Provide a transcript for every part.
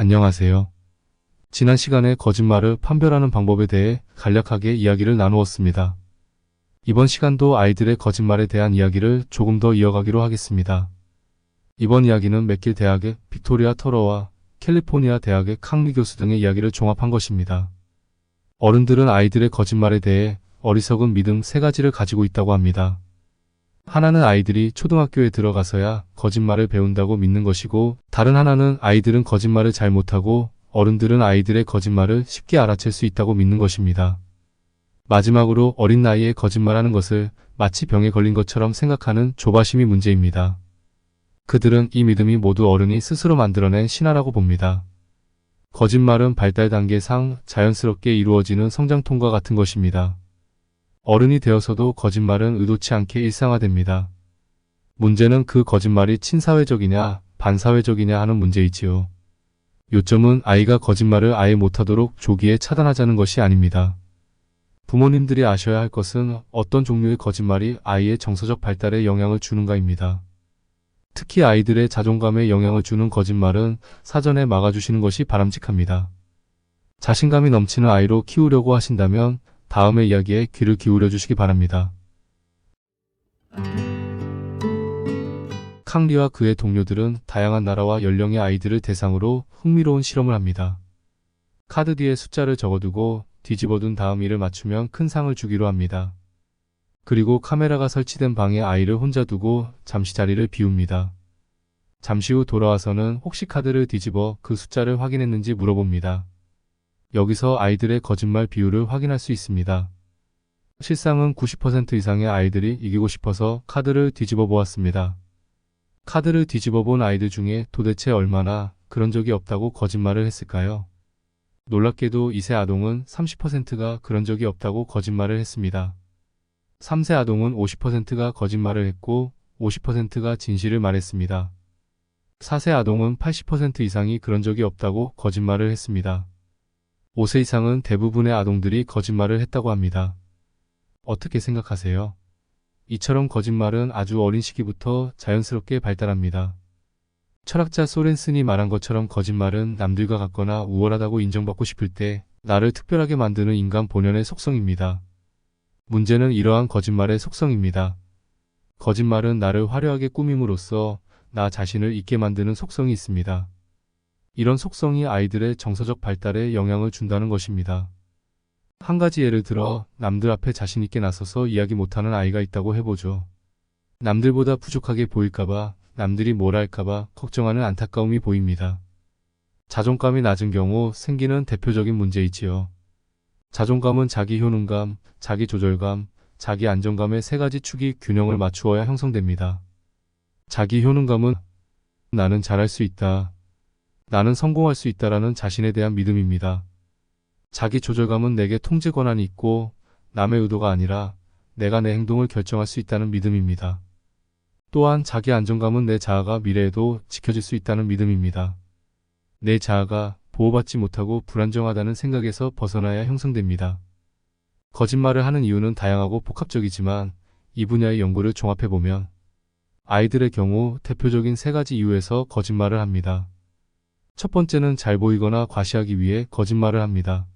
안녕하세요. 지난 시간에 거짓말을 판별하는 방법에 대해 간략하게 이야기를 나누었습니다. 이번 시간도 아이들의 거짓말에 대한 이야기를 조금 더 이어가기로 하겠습니다. 이번 이야기는 맥길 대학의 빅토리아 터러와 캘리포니아 대학의 캉리 교수 등의 이야기를 종합한 것입니다. 어른들은 아이들의 거짓말에 대해 어리석은 믿음 세 가지를 가지고 있다고 합니다. 하나는 아이들이 초등학교에 들어가서야 거짓말을 배운다고 믿는 것이고, 다른 하나는 아이들은 거짓말을 잘 못하고 어른들은 아이들의 거짓말을 쉽게 알아챌 수 있다고 믿는 것입니다. 마지막으로 어린 나이에 거짓말하는 것을 마치 병에 걸린 것처럼 생각하는 조바심이 문제입니다. 그들은 이 믿음이 모두 어른이 스스로 만들어낸 신화라고 봅니다. 거짓말은 발달 단계상 자연스럽게 이루어지는 성장통과 같은 것입니다. 어른이 되어서도 거짓말은 의도치 않게 일상화됩니다. 문제는 그 거짓말이 친사회적이냐 반사회적이냐 하는 문제이지요. 요점은 아이가 거짓말을 아예 못하도록 조기에 차단하자는 것이 아닙니다. 부모님들이 아셔야 할 것은 어떤 종류의 거짓말이 아이의 정서적 발달에 영향을 주는가입니다. 특히 아이들의 자존감에 영향을 주는 거짓말은 사전에 막아주시는 것이 바람직합니다. 자신감이 넘치는 아이로 키우려고 하신다면 다음의 이야기에 귀를 기울여 주시기 바랍니다. 캉리와 그의 동료들은 다양한 나라와 연령의 아이들을 대상으로 흥미로운 실험을 합니다. 카드 뒤에 숫자를 적어두고 뒤집어둔 다음 이를 맞추면 큰 상을 주기로 합니다. 그리고 카메라가 설치된 방에 아이를 혼자 두고 잠시 자리를 비웁니다. 잠시 후 돌아와서는 혹시 카드를 뒤집어 그 숫자를 확인했는지 물어봅니다. 여기서 아이들의 거짓말 비율을 확인할 수 있습니다. 실상은 90% 이상의 아이들이 이기고 싶어서 카드를 뒤집어 보았습니다. 카드를 뒤집어 본 아이들 중에 도대체 얼마나 그런 적이 없다고 거짓말을 했을까요? 놀랍게도 2세 아동은 30%가 그런 적이 없다고 거짓말을 했습니다. 3세 아동은 50%가 거짓말을 했고 50%가 진실을 말했습니다. 4세 아동은 80% 이상이 그런 적이 없다고 거짓말을 했습니다. 5세 이상은 대부분의 아동들이 거짓말을 했다고 합니다. 어떻게 생각하세요? 이처럼 거짓말은 아주 어린 시기부터 자연스럽게 발달합니다. 철학자 소렌슨이 말한 것처럼 거짓말은 남들과 같거나 우월하다고 인정받고 싶을 때 나를 특별하게 만드는 인간 본연의 속성입니다. 문제는 이러한 거짓말의 속성입니다. 거짓말은 나를 화려하게 꾸밈으로써 나 자신을 잊게 만드는 속성이 있습니다. 이런 속성이 아이들의 정서적 발달에 영향을 준다는 것입니다. 한 가지 예를 들어 남들 앞에 자신 있게 나서서 이야기 못하는 아이가 있다고 해보죠. 남들보다 부족하게 보일까봐, 남들이 뭐라 할까봐 걱정하는 안타까움이 보입니다. 자존감이 낮은 경우 생기는 대표적인 문제이지요. 자존감은 자기 효능감, 자기 조절감, 자기 안정감의 세 가지 축이 균형을 맞추어야 형성됩니다. 자기 효능감은 나는 잘할 수 있다, 나는 성공할 수 있다라는 자신에 대한 믿음입니다. 자기 조절감은 내게 통제 권한이 있고 남의 의도가 아니라 내가 내 행동을 결정할 수 있다는 믿음입니다. 또한 자기 안정감은 내 자아가 미래에도 지켜질 수 있다는 믿음입니다. 내 자아가 보호받지 못하고 불안정하다는 생각에서 벗어나야 형성됩니다. 거짓말을 하는 이유는 다양하고 복합적이지만 이 분야의 연구를 종합해보면 아이들의 경우 대표적인 세 가지 이유에서 거짓말을 합니다. 첫 번째는 잘 보이거나 과시하기 위해 거짓말을 합니다.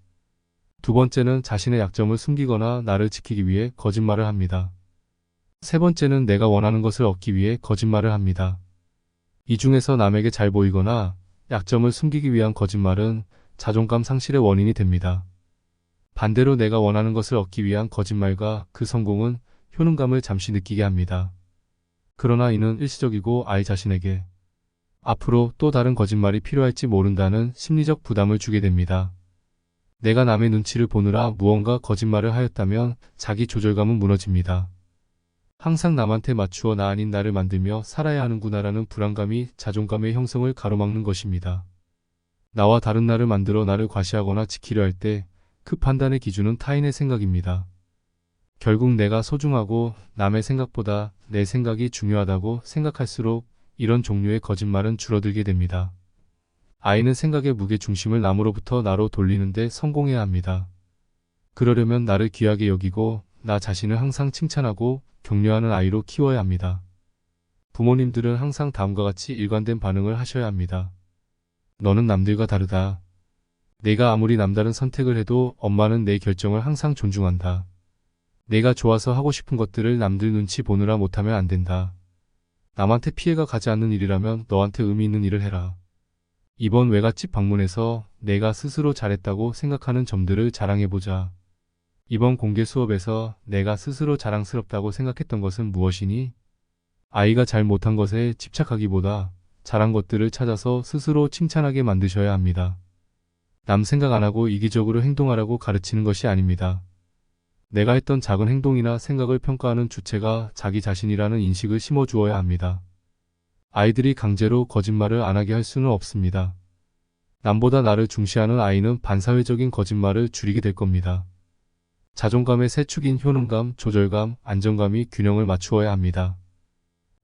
두 번째는 자신의 약점을 숨기거나 나를 지키기 위해 거짓말을 합니다. 세 번째는 내가 원하는 것을 얻기 위해 거짓말을 합니다. 이 중에서 남에게 잘 보이거나 약점을 숨기기 위한 거짓말은 자존감 상실의 원인이 됩니다. 반대로 내가 원하는 것을 얻기 위한 거짓말과 그 성공은 효능감을 잠시 느끼게 합니다. 그러나 이는 일시적이고 아이 자신에게 앞으로 또 다른 거짓말이 필요할지 모른다는 심리적 부담을 주게 됩니다. 내가 남의 눈치를 보느라 무언가 거짓말을 하였다면 자기 조절감은 무너집니다. 항상 남한테 맞추어 나 아닌 나를 만들며 살아야 하는구나라는 불안감이 자존감의 형성을 가로막는 것입니다. 나와 다른 나를 만들어 나를 과시하거나 지키려 할 때 그 판단의 기준은 타인의 생각입니다. 결국 내가 소중하고 남의 생각보다 내 생각이 중요하다고 생각할수록 이런 종류의 거짓말은 줄어들게 됩니다. 아이는 생각의 무게중심을 남으로부터 나로 돌리는데 성공해야 합니다. 그러려면 나를 귀하게 여기고 나 자신을 항상 칭찬하고 격려하는 아이로 키워야 합니다. 부모님들은 항상 다음과 같이 일관된 반응을 하셔야 합니다. 너는 남들과 다르다. 내가 아무리 남다른 선택을 해도 엄마는 내 결정을 항상 존중한다. 내가 좋아서 하고 싶은 것들을 남들 눈치 보느라 못하면 안 된다. 남한테 피해가 가지 않는 일이라면 너한테 의미 있는 일을 해라. 이번 외갓집 방문에서 내가 스스로 잘했다고 생각하는 점들을 자랑해보자. 이번 공개 수업에서 내가 스스로 자랑스럽다고 생각했던 것은 무엇이니? 아이가 잘 못한 것에 집착하기보다 잘한 것들을 찾아서 스스로 칭찬하게 만드셔야 합니다. 남 생각 안 하고 이기적으로 행동하라고 가르치는 것이 아닙니다. 내가 했던 작은 행동이나 생각을 평가하는 주체가 자기 자신이라는 인식을 심어주어야 합니다. 아이들이 강제로 거짓말을 안 하게 할 수는 없습니다. 남보다 나를 중시하는 아이는 반사회적인 거짓말을 줄이게 될 겁니다. 자존감의 세 축인 효능감, 조절감, 안정감이 균형을 맞추어야 합니다.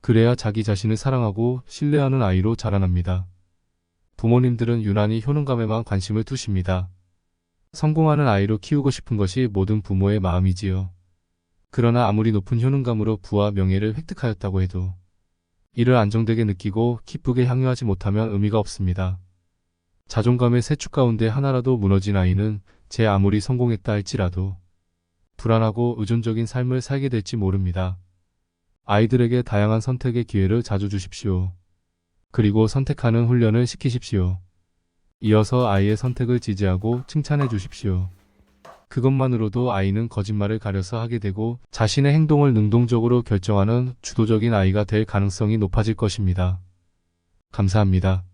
그래야 자기 자신을 사랑하고 신뢰하는 아이로 자라납니다. 부모님들은 유난히 효능감에만 관심을 두십니다. 성공하는 아이로 키우고 싶은 것이 모든 부모의 마음이지요. 그러나 아무리 높은 효능감으로 부와 명예를 획득하였다고 해도 이를 안정되게 느끼고 기쁘게 향유하지 못하면 의미가 없습니다. 자존감의 세 축 가운데 하나라도 무너진 아이는 제 아무리 성공했다 할지라도 불안하고 의존적인 삶을 살게 될지 모릅니다. 아이들에게 다양한 선택의 기회를 자주 주십시오. 그리고 선택하는 훈련을 시키십시오. 이어서 아이의 선택을 지지하고 칭찬해 주십시오. 그것만으로도 아이는 거짓말을 가려서 하게 되고 자신의 행동을 능동적으로 결정하는 주도적인 아이가 될 가능성이 높아질 것입니다. 감사합니다.